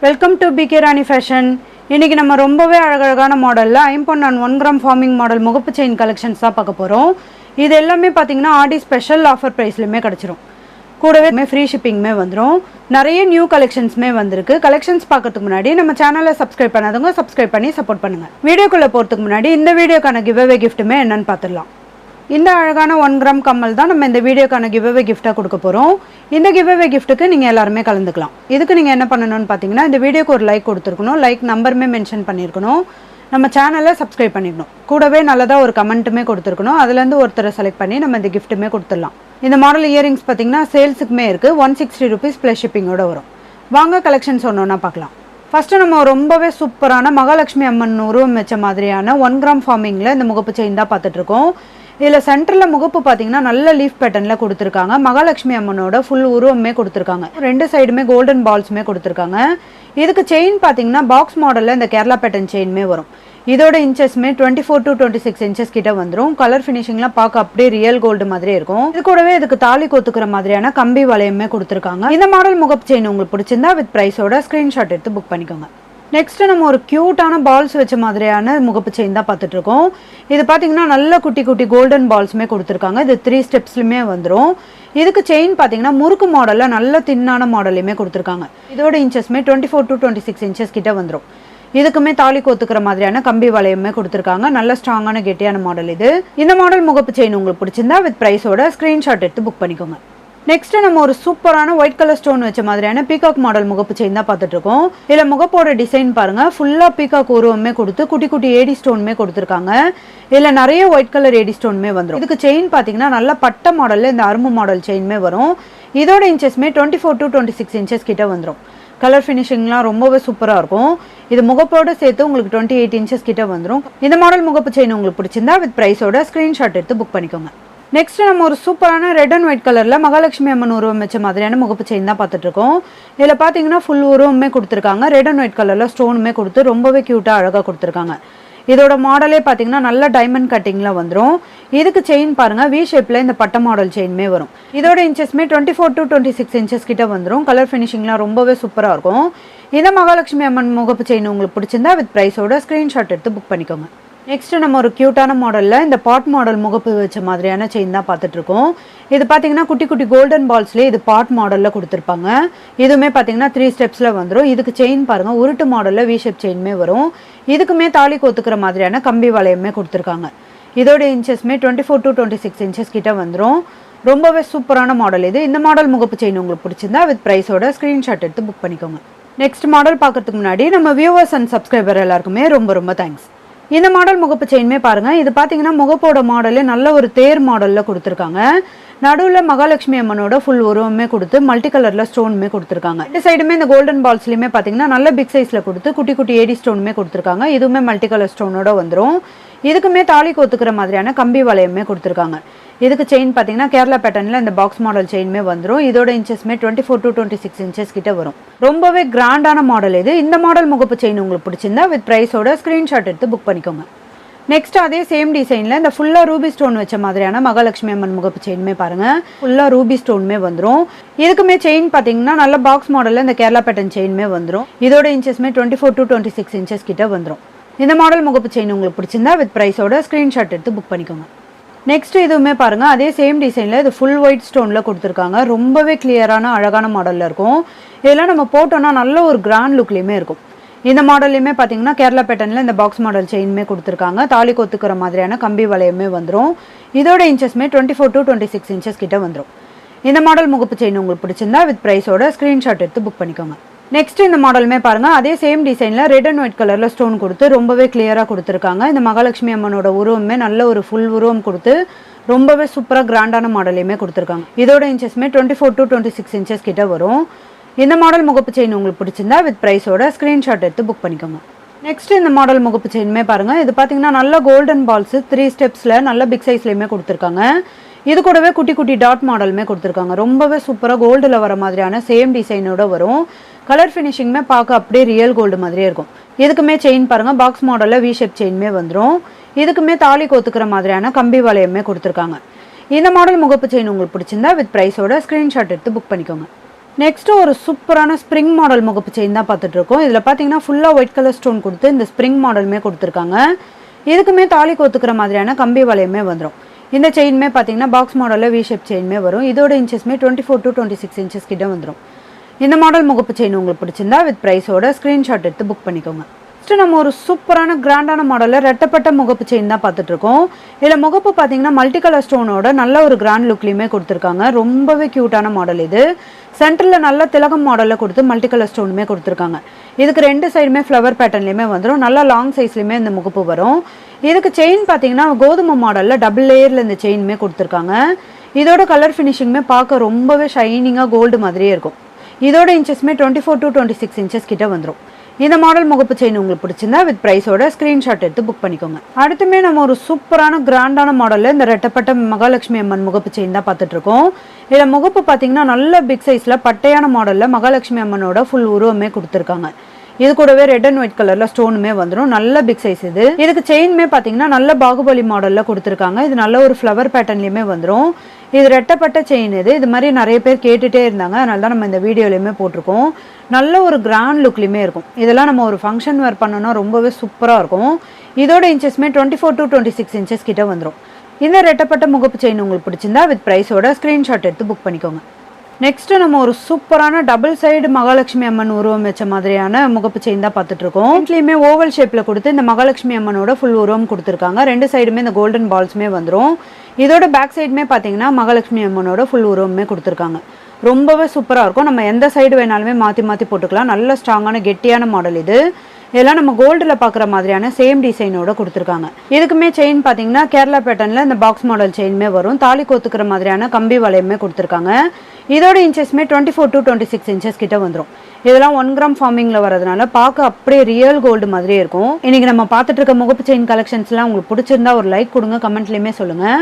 Welcome to PK Rani fashion. இன்றைக்கி நம்ம ரொம்பவே அழகழகான மாடலில் ஐம்பொன் அண்ட் 1 கிராம் ஃபார்மிங் மாடல் முகப்பு செயின் கலெக்ஷன்ஸ் தான் பார்க்க போகிறோம். இது எல்லாமே பார்த்திங்கன்னா ஆடி ஸ்பெஷல் ஆஃபர் ப்ரைஸ்லையுமே கிடச்சிரும். கூடவே ஃப்ரீ ஷிப்பிங்குமே வந்துடும். நிறைய நியூ கலெக்ஷன்ஸுமே வந்திருக்கு. கலெக்ஷன்ஸ் பார்க்கறதுக்கு முன்னாடி நம்ம சேனலை சப்ஸ்கிரைப் பண்ணாதவங்க சப்ஸ்கிரைப் பண்ணி சப்போர்ட் பண்ணுங்கள். வீடியோக்குள்ளே போகிறதுக்கு முன்னாடி இந்த வீடியோக்கான கிவ்அவே கிஃப்ட்டுமே என்னென்னு பார்த்துடலாம். இந்த அழகான 1 கிராம் கம்மல் தான் நம்ம இந்த வீடியோக்கான கிவ்அவே கிஃப்ட்டாக கொடுக்க போகிறோம். இந்த கிவ்அவே கிஃப்ட்டுக்கு நீங்கள் எல்லாருமே கலந்துக்கலாம். இதுக்கு நீங்கள் என்ன பண்ணணும்னு பார்த்தீங்கன்னா, இந்த வீடியோக்கு ஒரு லைக் கொடுத்துருக்கணும், லைக் நம்பருமே மென்ஷன் பண்ணியிருக்கணும், நம்ம சேனலை சப்ஸ்கிரைப் பண்ணிக்கணும், கூடவே நல்லதாக ஒரு கமெண்ட்டுமே கொடுத்துருக்கணும். அதுலேருந்து ஒருத்தரை செலக்ட் பண்ணி நம்ம இந்த கிஃப்ட்டுமே கொடுத்துடலாம். இந்த மாடல் இயரிங்ஸ் பார்த்தீங்கன்னா சேல்ஸுக்குமே இருக்குது. 160 rupees ப்ளஸ் ஷிப்பிங்கோடு வரும். வாங்க கலெக்ஷன்ஸ் ஒன்று பார்க்கலாம். ஃபஸ்ட்டு நம்ம ரொம்பவே சூப்பரான மகாலட்சுமி அம்மன் உருவம் வச்ச மாதிரியான 1 கிராம் ஃபார்மிங்கில் இந்த முகப்பு செயின் தான் பார்த்துட்ருக்கோம். இதில் சென்டரில் முகப்பு பார்த்தீங்கன்னா நல்ல லீஃப் பேட்டர்னில் கொடுத்துருக்காங்க. மகாலட்சுமி அம்மனோட ஃபுல் உருவமே கொடுத்துருக்காங்க. 2 சைடுமே கோல்டன் பால்ஸுமே கொடுத்துருக்காங்க. இதுக்கு செயின் பார்த்தீங்கன்னா பாக்ஸ் மாடலில் இந்த கேரளா பேட்டர்ன் செயின்மே வரும். இதோட இன்ச்சஸ்மே 24 to 26 இன்ச்சஸ் கிட்ட வந்துடும். கலர் ஃபினிஷிங்லாம் பார்க்க அப்படியே ரியல் கோல்டு மாதிரியே இருக்கும். இது கூடவே இதுக்கு தாலி கொத்துக்கிற மாதிரியான கம்பி வளையமே கொடுத்துருக்காங்க. இந்த மாடல் முகப்பு செயின் உங்களுக்கு பிடிச்சிருந்தா வித் ப்ரைஸோட ஸ்க்ரீன்ஷாட் எடுத்து புக் பண்ணிக்கோங்க. நெக்ஸ்ட்டு நம்ம ஒரு க்யூட்டான பால்ஸ் வச்ச மாதிரியான முகப்பு செயின் தான் பார்த்துட்ருக்கோம். இது பார்த்தீங்கன்னா நல்ல குட்டி குட்டி கோல்டன் பால்ஸுமே கொடுத்துருக்காங்க. இது 3 ஸ்டெப்ஸ்லையுமே வந்துடும். இதுக்கு செயின் பார்த்தீங்கன்னா முறுக்கு மாடலில் நல்ல தின்னான மாடலையுமே கொடுத்துருக்காங்க. இதோட இன்ச்சஸ்மே 24 to 26 இன்ச்சஸ் கிட்ட வந்துடும். இதுக்குமே தாலி கோத்துக்கிற மாதிரியான கம்பி வளையமே கொடுத்துருக்காங்க. நல்ல ஸ்ட்ராங்கான கெட்டியான மாடல் இது. இந்த மாடல் முகப்பு செயின் உங்களுக்கு பிடிச்சிருந்தா வித் ப்ரைஸோட ஸ்க்ரீன்ஷாட் எடுத்து புக் பண்ணிக்கோங்க. நெக்ஸ்ட் நம்ம ஒரு சூப்பரான ஒயிட் கலர் ஸ்டோன் வச்ச மாதிரியான பீகாக் மாடல் முகப்பு செயின் தான் பார்த்துட்டு இருக்கோம். இதில் முகப்போட டிசைன் பாருங்க, ஃபுல்லாக பீகாக் உருவமே கொடுத்து குட்டி குட்டி ஏடி ஸ்டோனுமே கொடுத்துருக்காங்க. இதில் நிறைய ஒயிட் கலர் ஏடி ஸ்டோனுமே வந்துடும். இதுக்கு செயின் பார்த்தீங்கன்னா நல்ல பட்ட மாடலில் இந்த அரும்பு மாடல் செயின்மே வரும். இதோட இன்ச்சஸ்மே 24 to 26 இன்ச்சஸ் கிட்ட வந்துடும். கலர் ஃபினிஷிங்லாம் ரொம்பவே சூப்பராக இருக்கும். இது முகப்போடு சேர்த்து உங்களுக்கு 28 இன்ச்சஸ் கிட்ட வந்துடும். இந்த மாடல் முகப்பு செயின் உங்களுக்கு பிடிச்சிருந்தா வித் ப்ரைஸோட ஸ்க்ரீன்ஷாட் எடுத்து புக் பண்ணிக்கோங்க. நெக்ஸ்ட் நம்ம ஒரு சூப்பரான ரெட் அண்ட் ஒயிட் கலரில் மகாலட்சுமி அம்மன் உருவம் வச்ச மாதிரியான முகப்பு செயின் தான் பார்த்துட்ருக்கோம். இதில் பார்த்தீங்கன்னா ஃபுல் உருவமே கொடுத்துருக்காங்க. ரெட் அண்ட் ஒயிட் கலரில் ஸ்டோனுமே கொடுத்து ரொம்பவே க்யூட்டாக அழகாக கொடுத்துருக்காங்க. இதோட மாடலே பார்த்தீங்கன்னா நல்ல டைமண்ட் கட்டிங்கில் வந்துடும். இதுக்கு செயின் பாருங்கள், வி ஷேப்பில் இந்த பட்ட மாடல் செயின்மே வரும். இதோட இன்ச்சஸ்மே 24 to 26 இன்ச்சஸ் கிட்ட வந்துடும். கலர் ஃபினிஷிங்லாம் ரொம்பவே சூப்பராக இருக்கும். இந்த மகாலட்சுமி அம்மன் முகப்பு செயின் உங்களுக்கு பிடிச்சிருந்தா வித் ப்ரைஸோட ஸ்க்ரீன்ஷாட் எடுத்து புக் பண்ணிக்கோங்க. நெக்ஸ்ட் நம்ம ஒரு க்யூட்டான மாடலில் இந்த பாட் மாடல் முகப்பு வச்ச மாதிரியான செயின் தான் பார்த்துட்ருக்கோம். இது பார்த்தீங்கன்னா குட்டி குட்டி கோல்டன் பால்ஸ்லேயே இது பாட் மாடலில் கொடுத்துருப்பாங்க. இதுவுமே பார்த்தீங்கன்னா 3 ஸ்டெப்ஸில் வந்துடும். இதுக்கு செயின் பாருங்கள், உருட்டு மாடலில் வி ஷேப் செயின்மே வரும். இதுக்குமே தாலி கொத்துக்கிற மாதிரியான கம்பி வளையமே கொடுத்துருக்காங்க. இதோட இன்ச்சஸ்மே 24 to 26 இன்ச்சஸ் கிட்ட வந்துடும். ரொம்பவே சூப்பரான மாடல் இது. இந்த மாடல் முகப்பு செயின் உங்களுக்கு பிடிச்சிருந்தா வித் ப்ரைஸோட ஸ்க்ரீன்ஷாட் எடுத்து புக் பண்ணிக்கோங்க. நெக்ஸ்ட் மாடல் பார்க்கறதுக்கு முன்னாடி நம்ம வியூவர்ஸ் அண்ட் சப்ஸ்கிரைபர் எல்லாருக்குமே ரொம்ப ரொம்ப தேங்க்ஸ். இந்த மாடல் முகப்பு செயின்மே பாருங்கள். இது பார்த்தீங்கன்னா முகப்போட மாடலே நல்ல ஒரு தேர் மாடலில் கொடுத்துருக்காங்க. நடுவில் மகாலட்சுமி அம்மனோட ஃபுல் உருவமே கொடுத்து மல்டி கலரில் ஸ்டோனுமே கொடுத்துருக்காங்க. 2 சைடுமே இந்த கோல்டன் பால்ஸ்லையுமே பார்த்தீங்கன்னா நல்ல பிக் சைஸில் கொடுத்து குட்டி குட்டி ஏடி ஸ்டோனுமே கொடுத்துருக்காங்க. இதுவுமே மல்டி கலர் ஸ்டோனோட வந்துடும். இதுக்குமே தாலி கொத்துக்கிற மாதிரியான கம்பி வளையமே கொடுத்துருக்காங்க. இதுக்கு செயின் பார்த்தீங்கன்னா கேரளா பேட்டர்னில் இந்த பாக்ஸ் மாடல் செயின்மே வந்துடும். இதோட இன்ச்சஸ்மே 24 to 26 இன்ச்சஸ் கிட்ட வரும். ரொம்பவே கிராண்டான மாடல் இது. இந்த மாடல் முகப்பு செயின் உங்களுக்கு பிடிச்சிருந்தா வித் ப்ரைஸோட ஸ்க்ரீன்ஷாட் எடுத்து புக் பண்ணிக்கோங்க. நெக்ஸ்ட் அதே சேம் டிசைனில் இந்த ஃபுல்லாக ரூபி ஸ்டோன் வச்ச மாதிரியான மகாலட்சுமி அம்மன் முகப்பு செயின்மே பாருங்கள், ஃபுல்லாக ரூபி ஸ்டோனுமே வந்துடும். இதுக்குமே செயின் பார்த்தீங்கன்னா நல்ல பாக்ஸ் மாடலில் இந்த கேரளா பேட்டர்ன் செயின்மே வந்துடும். இதோட இன்ச்சஸ்மே 24 to 26 இன்ச்சஸ் கிட்ட வந்துடும். இந்த மாடல் முகப்பு செயின் உங்களுக்கு பிடிச்சிருந்தா வித் ப்ரைஸோட ஸ்க்ரீன்ஷாட் எடுத்து புக் பண்ணிக்கோங்க. நெக்ஸ்ட் இதுவுமே பாருங்கள், அதே சேம் டிசைனில் இது ஃபுல் ஒயிட் ஸ்டோனில் கொடுத்துருக்காங்க. ரொம்பவே கிளியரான அழகான மாடலில் இருக்கும். இதெல்லாம் நம்ம போட்டோன்னா நல்ல ஒரு கிராண்ட் லுக்லேயுமே இருக்கும். இந்த மாடல்லையுமே பார்த்தீங்கன்னா கேரளா பேட்டர்னில் இந்த பாக்ஸ் மாடல் செயின்மே கொடுத்துருக்காங்க. தாலி கொத்துக்கிற மாதிரியான கம்பி வளையமே வந்துடும். இதோட இன்ச்சஸ்மே 24 to 26 இன்ச்சஸ் கிட்ட வந்துடும். இந்த மாடல் முகப்பு செயின் உங்களுக்கு பிடிச்சிருந்தா வித் ப்ரைஸோட ஸ்க்ரீன்ஷாட் எடுத்து புக் பண்ணிக்கோங்க. நெக்ஸ்ட் இந்த மாடலுமே பாருங்கள், அதே சேம் டிசைனில் ரெட் அண்ட் ஒயிட் கலரில் ஸ்டோன் கொடுத்து ரொம்பவே கிளியராக கொடுத்துருக்காங்க. இந்த மகாலட்சுமி அம்மனோட உருவமே நல்ல ஒரு ஃபுல் உருவம் கொடுத்து ரொம்பவே சூப்பராக கிராண்டான மாடலையுமே கொடுத்துருக்காங்க. இதோட இன்ச்சஸ்மே 24 to 26 இன்ச்சஸ் கிட்ட வரும். இந்த மாடல் முகப்பு செயின் உங்களுக்கு பிடிச்சிருந்தா வித் ப்ரைஸோட ஸ்க்ரீன்ஷாட் எடுத்து புக் பண்ணிக்கோங்க. நெக்ஸ்ட் இந்த மாடல் முகப்பு செயின்மே பாருங்கள். இது பார்த்தீங்கன்னா நல்ல கோல்டன் பால்ஸு 3 ஸ்டெப்ஸில் நல்ல பிக் சைஸ்லையுமே கொடுத்துருக்காங்க. இது கூடவே குட்டி குட்டி டாட் மாடலுமே கொடுத்துருக்காங்க. ரொம்பவே சூப்பராக கோல்டில் வர மாதிரியான சேம் டிசைனோட வரும். கலர் ஃபினிஷிங்குமே பார்க்க அப்படியே ரியல் கோல்டு மாதிரியே இருக்கும். இதுக்குமே செயின் பாருங்கள், பாக்ஸ் மாடலில் வி ஷேப் செயின்மே வந்துடும். இதுக்குமே தாலி கோத்துக்கிற மாதிரியான கம்பி வளையமே கொடுத்துருக்காங்க. இந்த மாடல் முகப்பு செயின் உங்களுக்கு பிடிச்சிருந்தா வித் ப்ரைஸோட ஸ்க்ரீன்ஷாட் எடுத்து புக் பண்ணிக்கோங்க. நெக்ஸ்ட்டு ஒரு சூப்பரான ஸ்ப்ரிங் மாடல் முகப்பு செயின் தான் பார்த்துட்டு இருக்கோம். இதில் பார்த்தீங்கன்னா ஃபுல்லாக ஒயிட் கலர் ஸ்டோன் கொடுத்து இந்த ஸ்ப்ரிங் மாடலுமே கொடுத்துருக்காங்க. இதுக்குமே தாலி கோத்துக்கிற மாதிரியான கம்பி வளையமே வந்துடும். இந்த செயினுமே பார்த்தீங்கன்னா பாக்ஸ் மாடலில் வி ஷேப் செயினுமே வரும். இதோட இன்ச்சஸ்மே 24 to 26 இன்ச்சஸ் கிட்ட வந்துடும். இந்த மாடல் முகப்பு செயின் உங்களுக்கு பிடிச்சிருந்தா வித் ப்ரைஸோட ஸ்க்ரீன்ஷாட் எடுத்து புக் பண்ணிக்கோங்க. ஃபஸ்ட்டு நம்ம ஒரு சூப்பரான கிராண்டான மாடலில் ரெட்டப்பட்ட முகப்பு செயின் தான் பார்த்துட்டு இருக்கோம். இதில் முகப்பு பார்த்தீங்கன்னா மல்டி கலர் ஸ்டோனோட நல்ல ஒரு கிராண்ட் லுக்லையுமே கொடுத்துருக்காங்க. ரொம்பவே க்யூட்டான மாடல் இது. சென்டரில் நல்ல திலகம் மாடலில் கொடுத்து மல்டி கலர் ஸ்டோனுமே கொடுத்துருக்காங்க. இதுக்கு ரெண்டு சைடுமே ஃப்ளவர் பேட்டர்ன்லேயுமே வந்துடும். நல்லா லாங் சைஸ்லையுமே இந்த முகப்பு வரும். இதுக்கு செயின் பார்த்தீங்கன்னா கோதுமை மாடலில் டபுள் லேயரில் இந்த செயினுமே கொடுத்துருக்காங்க. இதோட கலர் ஃபினிஷிங்குமே பார்க்க ரொம்பவே ஷைனிங்காக கோல்டு மாதிரியே இருக்கும். இதோட இன்ச்சஸ்மே 24 to 26 இன்ச்சஸ் கிட்ட வந்துடும். இந்த மாடல் முகப்பு செயின் உங்களுக்கு பிடிச்சிருந்தா வித் ப்ரைஸோட ஸ்க்ரீன்ஷாட் எடுத்து புக் பண்ணிக்கோங்க. அடுத்துமே நம்ம ஒரு சூப்பரான கிராண்டான மாடலில் இந்த ரெட்டப்பட்ட மகாலட்சுமி அம்மன் முகப்பு செயின் தான் பார்த்துட்டு இருக்கோம். இதில் முகப்பு பார்த்தீங்கன்னா நல்ல பிக் சைஸில் பட்டையான மாடலில் மகாலட்சுமி அம்மனோட ஃபுல் உருவமே கொடுத்துருக்காங்க. இது கூடவே ரெட் அண்ட் ஒயிட் கலரில் ஸ்டோனுமே வந்துடும். நல்ல பிக் சைஸ் இது. இதுக்கு செயின்மே பார்த்தீங்கன்னா நல்ல பாகுபலி மாடலில் கொடுத்துருக்காங்க. இது நல்ல ஒரு ஃப்ளவர் பேட்டர்ன்லேயுமே வந்துடும். இது ரெட்டப்பட்ட செயின் இது மாதிரி நிறைய பேர் கேட்டுகிட்டே இருந்தாங்க. அதனால தான் நம்ம இந்த வீடியோலையுமே போட்டிருக்கோம். நல்ல ஒரு கிராண்ட் லுக்லையுமே இருக்கும். இதெல்லாம் நம்ம ஒரு ஃபங்க்ஷன் வேர் பண்ணோன்னா ரொம்பவே சூப்பராக இருக்கும். இதோட இன்ச்சஸ்மே 24 to 26 இன்ச்சஸ் கிட்ட வந்துடும். இந்த ரெட்டப்பட்ட முகப்பு செயின் உங்களுக்கு பிடிச்சிருந்தா வித் ப்ரைஸோட ஸ்க்ரீன்ஷாட் எடுத்து புக் பண்ணிக்கோங்க. நெக்ஸ்ட்டு நம்ம ஒரு சூப்பரான டபுள் சைடு மகாலட்சுமி அம்மன் உருவம் வச்ச மாதிரியான முகப்பு செயின் தான் பார்த்துட்டு இருக்கோம். வீட்லேயுமே ஓவல் ஷேப்பில் கொடுத்து இந்த மகாலட்சுமி அம்மனோட ஃபுல் உருவம் கொடுத்துருக்காங்க. ரெண்டு சைடுமே இந்த கோல்டன் பால்ஸுமே வந்துடும். இதோட பேக் சைடுமே பார்த்தீங்கன்னா மகாலட்சுமி அம்மனோட ஃபுல் உருவமே கொடுத்துருக்காங்க. ரொம்பவே சூப்பராக இருக்கும். நம்ம எந்த சைடு வேணாலுமே மாற்றி மாற்றி போட்டுக்கலாம். நல்ல ஸ்ட்ராங்கான கெட்டியான மாடல் இது. இதெல்லாம் நம்ம கோல்டில் பார்க்குற மாதிரியான சேம் டிசைனோட கொடுத்துருக்காங்க. இதுக்குமே செயின் பார்த்தீங்கன்னா கேரளா பேட்டர்னில் இந்த பாக்ஸ் மாடல் செயினுமே வரும். தாலி கோத்துக்கிற மாதிரியான கம்பி வளையமே கொடுத்துருக்காங்க. இதோட இன்ச்சஸ்மே 24 to 26 இன்ச்சஸ் கிட்ட வந்துடும். இதெல்லாம் 1 கிராம் ஃபார்மிங்கில் வரதுனால பார்க்க அப்படியே ரியல் கோல்டு மாதிரியே இருக்கும். இன்றைக்கி நம்ம பார்த்துட்டு இருக்க முகப்பு செயின் கலெக்ஷன்ஸ்லாம் உங்களுக்கு பிடிச்சிருந்தா ஒரு லைக் கொடுங்க, கமெண்ட்லேயுமே சொல்லுங்கள்.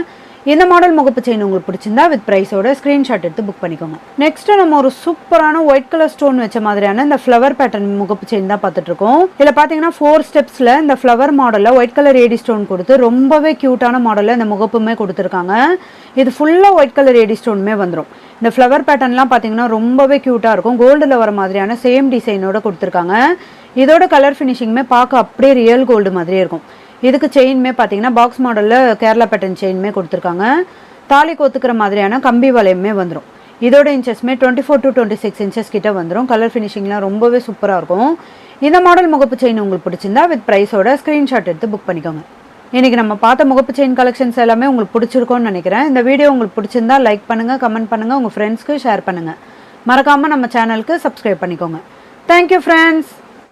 இந்த மாடல் முகப்பு செயின் உங்களுக்கு பிடிச்சிருந்தா வித் ப்ரைஸோட ஸ்க்ரீன்ஷாட் எடுத்து புக் பண்ணிக்கோங்க. நெக்ஸ்ட் நம்ம ஒரு சூப்பரான ஒயிட் கலர் ஸ்டோன் வச்ச மாதிரியான இந்த ஃப்ளவர் பேட்டர்ன் முகப்பு செயின் தான் பார்த்துட்டு இருக்கோம். இதில் பார்த்தீங்கன்னா 4 ஸ்டெப்ஸில் இந்த ஃப்ளவர் மாடலில் ஒயிட் கலர் ஏடி ஸ்டோன் கொடுத்து ரொம்பவே க்யூட்டான மாடலில் இந்த முகப்புமே கொடுத்துருக்காங்க. இது ஃபுல்லாக ஒயிட் கலர் ஏடி ஸ்டோனுமே வந்துடும். இந்த ஃப்ளவர் பேட்டர்ன்லாம் பார்த்தீங்கன்னா ரொம்பவே க்யூட்டாக இருக்கும். கோல்டில் வர மாதிரியான சேம் டிசைனோட கொடுத்துருக்காங்க. இதோட கலர் ஃபினிஷிங்குமே பார்க்க அப்படியே ரியல் கோல்டு மாதிரியே இருக்கும். இதுக்கு செயின்மே பார்த்தீங்கன்னா பாக்ஸ் மாடலில் கேரளா பேட்டர்ன் செயின்மே கொடுத்துருக்காங்க. தாலி கோத்துக்கிற மாதிரியான கம்பி வளையமே வந்துடும். இதோட இன்ச்சஸ்மே 24 to 26 இன்ச்சஸ் கிட்ட வந்துடும். கலர் ஃபினிஷிங்லாம் ரொம்பவே சூப்பராக இருக்கும். இந்த மாடல் முகப்பு செயின் உங்களுக்கு பிடிச்சிருந்தா வித் ப்ரைஸோட ஸ்க்ரீன்ஷாட் எடுத்து புக் பண்ணிக்கோங்க. இன்றைக்கி நம்ம பார்த்த முகப்பு செயின் கலெக்ஷன்ஸ் எல்லாமே உங்களுக்கு பிடிச்சிருக்கோன்னு நினைக்கிறேன். இந்த வீடியோ உங்களுக்கு பிடிச்சிருந்தா லைக் பண்ணுங்கள், கமெண்ட் பண்ணுங்கள், உங்கள் ஃப்ரெண்ட்ஸ்க்கு ஷேர் பண்ணுங்கள். மறக்காமல் நம்ம சேனலுக்கு சப்ஸ்கிரைப் பண்ணிக்கோங்க. Thank you friends.